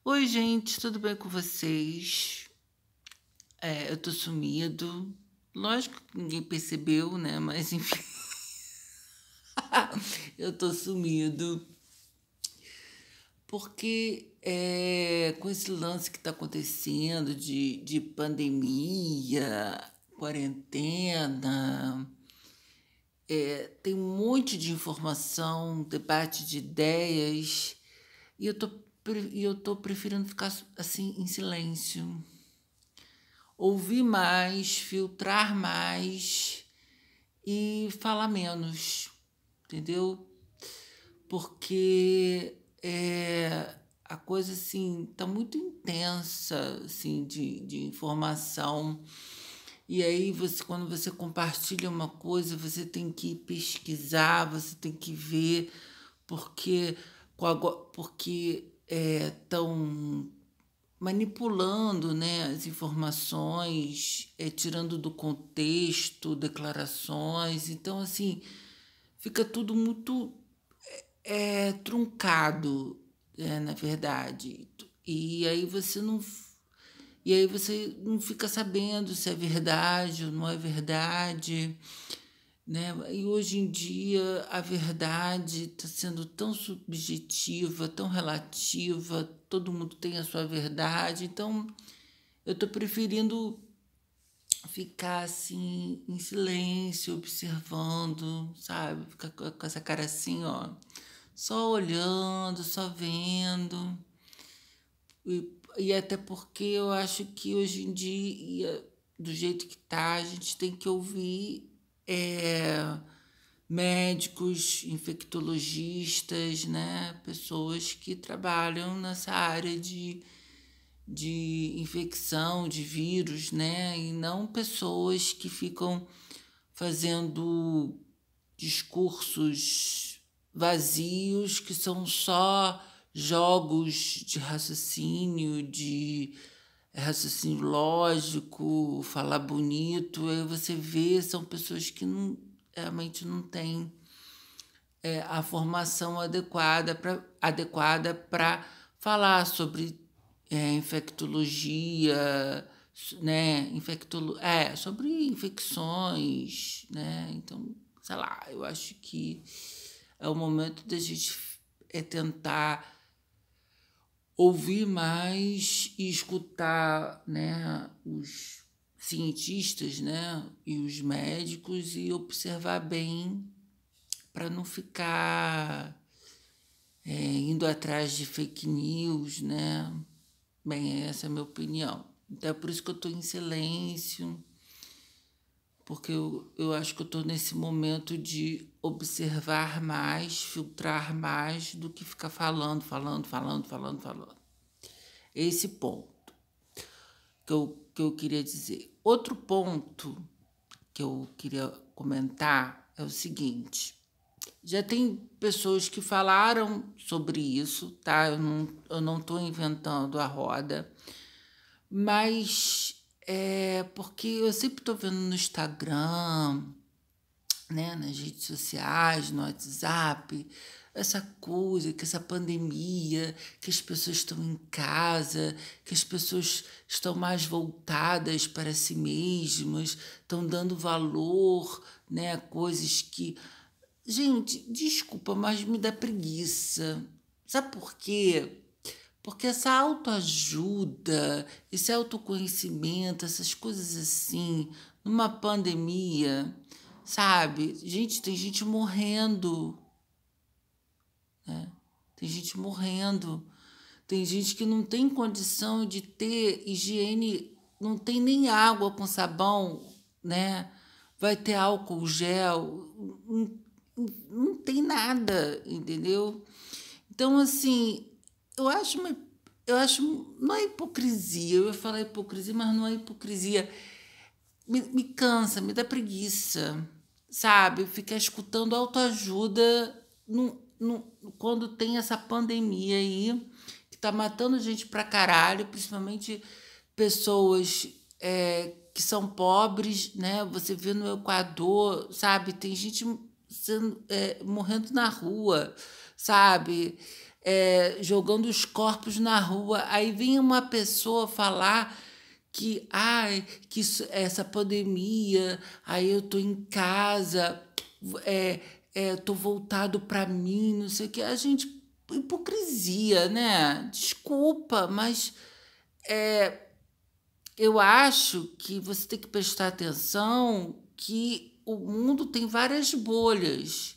Oi, gente, tudo bem com vocês? Eu tô sumido. Lógico que ninguém percebeu, né? Mas enfim, eu tô sumido. Porque com esse lance que tá acontecendo de pandemia, quarentena, tem um monte de informação, debate de ideias, e eu tô preferindo ficar assim em silêncio. Ouvir mais, filtrar mais e falar menos, entendeu? Porque a coisa assim tá muito intensa assim de informação. E aí quando você compartilha uma coisa, você tem que pesquisar, você tem que ver porque porque estão manipulando, né, as informações, tirando do contexto declarações. Então, assim, fica tudo muito truncado, na verdade. E aí você não fica sabendo se é verdade ou não é verdade, né? E hoje em dia a verdade está sendo tão subjetiva, tão relativa, todo mundo tem a sua verdade, então eu estou preferindo ficar assim em silêncio, observando, sabe? Ficar com essa cara assim, ó, só olhando, só vendo. E até porque eu acho que hoje em dia, do jeito que tá, a gente tem que ouvir médicos, infectologistas, né? Pessoas que trabalham nessa área de infecção, de vírus, né? E não pessoas que ficam fazendo discursos vazios que são só jogos de raciocínio lógico, falar bonito. Aí você vê, são pessoas que realmente não têm a formação adequada para falar sobre infectologia, né? Sobre infecções, né? Então, sei lá, eu acho que é o momento da gente tentar ouvir mais e escutar, né, os cientistas, né, e os médicos e observar bem para não ficar indo atrás de fake news, né? Bem, essa é a minha opinião. Então é por isso que eu estou em silêncio, porque eu acho que eu estou nesse momento de observar mais, filtrar mais, do que ficar falando. Esse ponto que eu queria dizer. Outro ponto que eu queria comentar é o seguinte. Já tem pessoas que falaram sobre isso, tá? Eu não estou inventando a roda, mas porque eu sempre estou vendo no Instagram, né, nas redes sociais, no WhatsApp, essa coisa, que essa pandemia, que as pessoas estão em casa, que as pessoas estão mais voltadas para si mesmas, estão dando valor, né, a coisas que... Gente, desculpa, mas me dá preguiça. Sabe por quê? Porque essa autoajuda, esse autoconhecimento, essas coisas assim, numa pandemia, sabe? Gente, tem gente morrendo, né? Tem gente morrendo. Tem gente que não tem condição de ter higiene, não tem nem água com sabão, né? Vai ter álcool gel, não tem nada, entendeu? Então, assim, eu acho uma, eu acho, não é hipocrisia, eu ia falar hipocrisia, mas não é hipocrisia. Me cansa, me dá preguiça, sabe? Ficar escutando autoajuda quando tem essa pandemia aí, que tá matando gente pra caralho, principalmente pessoas que são pobres, né? Você vê no Equador, sabe? Tem gente morrendo na rua, sabe? jogando os corpos na rua. Aí vem uma pessoa falar que, ai, que essa pandemia, aí eu tô em casa, é, tô voltado para mim, não sei o que. A gente, hipocrisia, né? Desculpa, mas eu acho que você tem que prestar atenção que o mundo tem várias bolhas.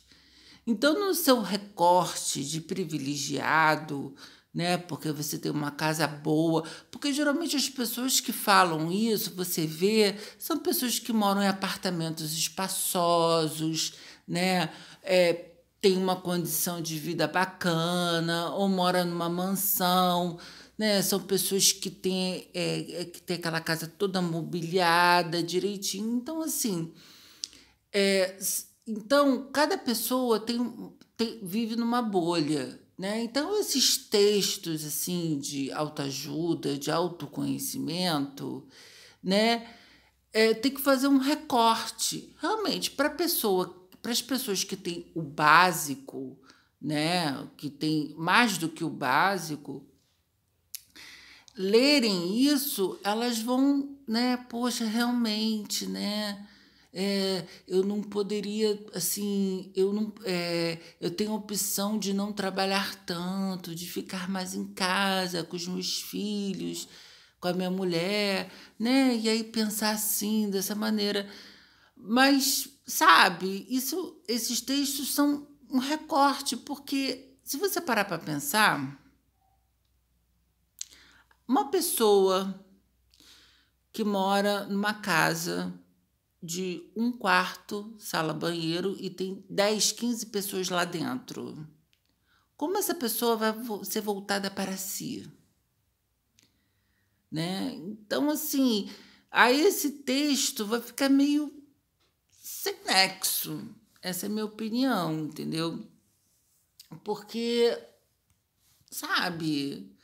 Então, no seu recorte de privilegiado, né, porque você tem uma casa boa, porque geralmente as pessoas que falam isso, você vê, são pessoas que moram em apartamentos espaçosos, né, tem uma condição de vida bacana, ou mora numa mansão, né, são pessoas que têm aquela casa toda mobiliada, direitinho. Então, assim, então, cada pessoa vive numa bolha, né? Então, esses textos assim de autoajuda, de autoconhecimento, né? Tem que fazer um recorte, realmente, para as pessoas que têm o básico, né? Que tem mais do que o básico, lerem isso, elas vão, né? Poxa, realmente, né? Eu não poderia, assim, eu tenho a opção de não trabalhar tanto, de ficar mais em casa com os meus filhos, com a minha mulher, né? E aí pensar assim, dessa maneira. Mas, sabe, esses textos são um recorte, porque se você parar para pensar, uma pessoa que mora numa casa de um quarto, sala, banheiro e tem 10, 15 pessoas lá dentro. Como essa pessoa vai ser voltada para si, né? Então, assim, aí esse texto vai ficar meio sem nexo. Essa é a minha opinião, entendeu? Porque, sabe,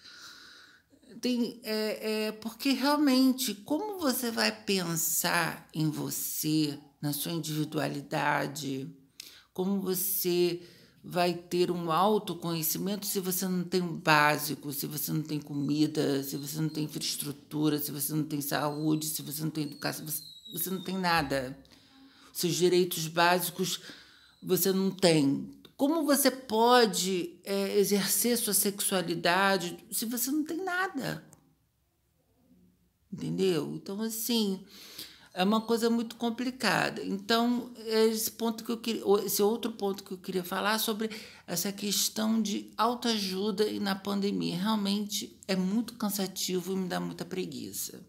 porque realmente, como você vai pensar em você, na sua individualidade, como você vai ter um autoconhecimento se você não tem o básico, se você não tem comida, se você não tem infraestrutura, se você não tem saúde, se você não tem educação, você não tem nada. Seus direitos básicos você não tem. Como você pode exercer sua sexualidade se você não tem nada? Entendeu? Então, assim, é uma coisa muito complicada. Então, é esse outro ponto que eu queria falar sobre essa questão de autoajuda e na pandemia. Realmente é muito cansativo e me dá muita preguiça.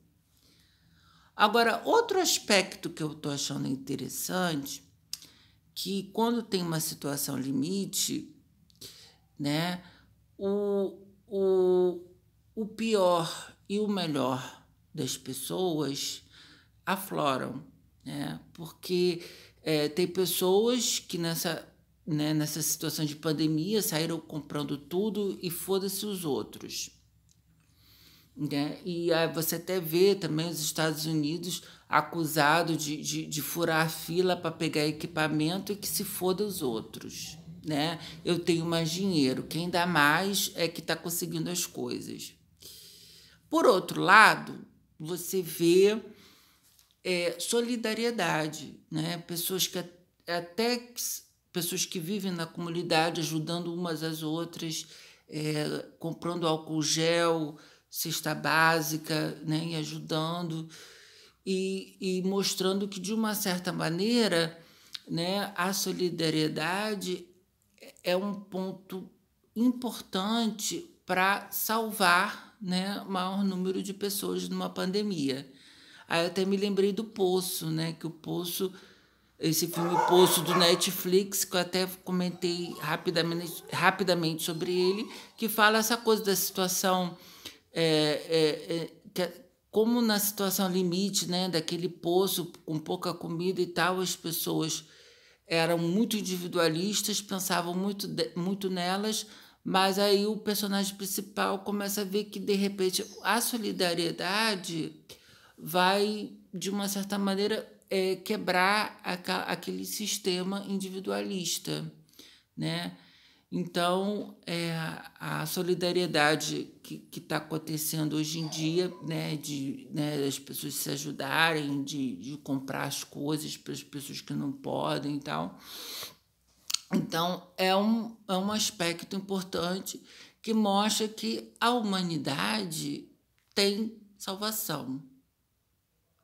Agora, outro aspecto que eu estou achando interessante, que quando tem uma situação limite, né, o, o, o pior e o melhor das pessoas afloram, né? Porque tem pessoas que nessa situação de pandemia saíram comprando tudo e foda-se os outros, né? E aí você até vê também os Estados Unidos acusado de furar a fila para pegar equipamento e que se foda os outros, né? Eu tenho mais dinheiro, quem dá mais é que está conseguindo as coisas. Por outro lado, você vê solidariedade, né? Até pessoas que vivem na comunidade ajudando umas às outras, comprando álcool gel, cesta básica, né? E ajudando e mostrando que de uma certa maneira, né? A solidariedade é um ponto importante para salvar, né, o maior número de pessoas numa pandemia. Aí eu até me lembrei do Poço, né, que o Poço, esse filme Poço do Netflix, que eu até comentei rapidamente sobre ele, que fala essa coisa da situação, como na situação limite, né, daquele poço com pouca comida e tal, as pessoas eram muito individualistas, pensavam muito nelas, mas aí o personagem principal começa a ver que, de repente, a solidariedade vai, de uma certa maneira, quebrar aquele sistema individualista, né? Então, a solidariedade que está acontecendo hoje em dia, né, as pessoas se ajudarem, de comprar as coisas para as pessoas que não podem e tal. Então, é um aspecto importante que mostra que a humanidade tem salvação,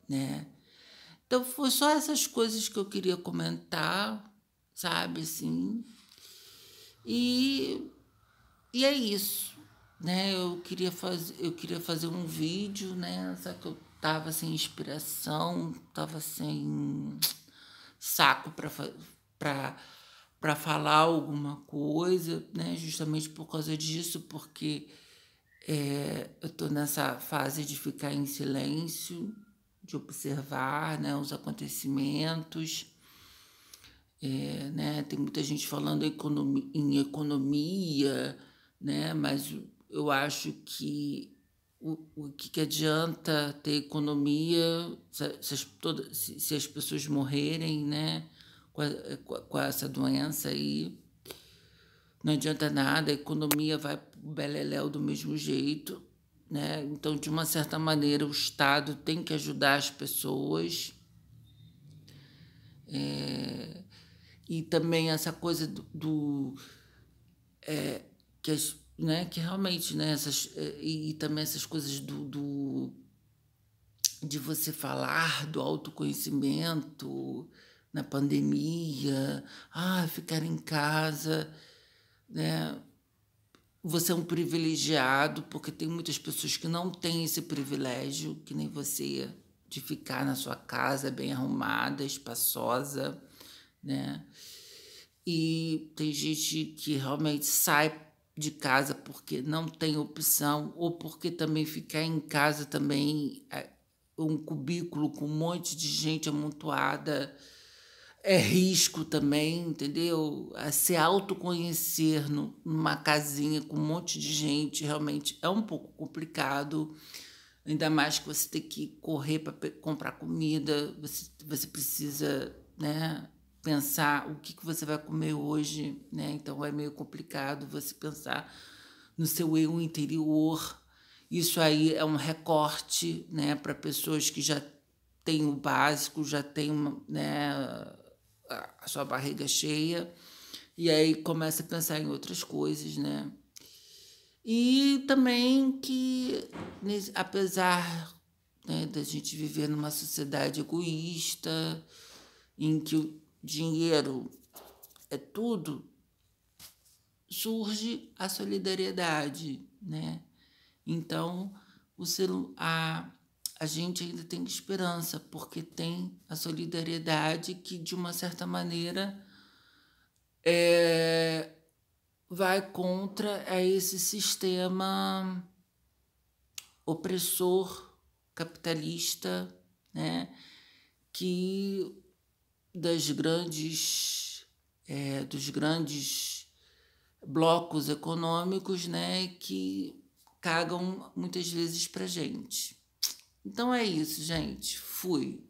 né? Então, foi só essas coisas que eu queria comentar, sabe, assim. E, e é isso, né? Eu queria fazer um vídeo, né? Só que eu tava sem inspiração, tava sem saco para para falar alguma coisa, né? Justamente por causa disso, porque eu estou nessa fase de ficar em silêncio, de observar, né, os acontecimentos, né? Tem muita gente falando em economia, né? Mas eu acho que o que adianta ter economia se as pessoas morrerem, né? Com essa doença aí, não adianta nada, a economia vai para o beleléu do mesmo jeito, né? Então, de uma certa maneira, o Estado tem que ajudar as pessoas. E também essa coisa que realmente, né, e também essas coisas de você falar do autoconhecimento na pandemia, ficar em casa, né? Você é um privilegiado, porque tem muitas pessoas que não têm esse privilégio, que nem você, de ficar na sua casa bem arrumada, espaçosa, né? E tem gente que realmente sai de casa porque não tem opção, ou porque também ficar em casa também um cubículo com um monte de gente amontoada é risco também, entendeu? Se autoconhecer numa casinha com um monte de gente realmente é um pouco complicado, ainda mais que você tem que correr para comprar comida, você precisa, né, pensar o que você vai comer hoje, né? Então é meio complicado você pensar no seu eu interior. Isso aí é um recorte, né, para pessoas que já têm o básico, já têm né, a sua barriga cheia, e aí começa a pensar em outras coisas, né? E também que, apesar, né, da gente viver numa sociedade egoísta, em que o dinheiro é tudo, surge a solidariedade, né? Então, o ser, a, a gente ainda tem esperança, porque tem a solidariedade que, de uma certa maneira, vai contra esse sistema opressor capitalista, né? Que dos grandes blocos econômicos, né? Que cagam muitas vezes para gente. Então é isso, gente. Fui.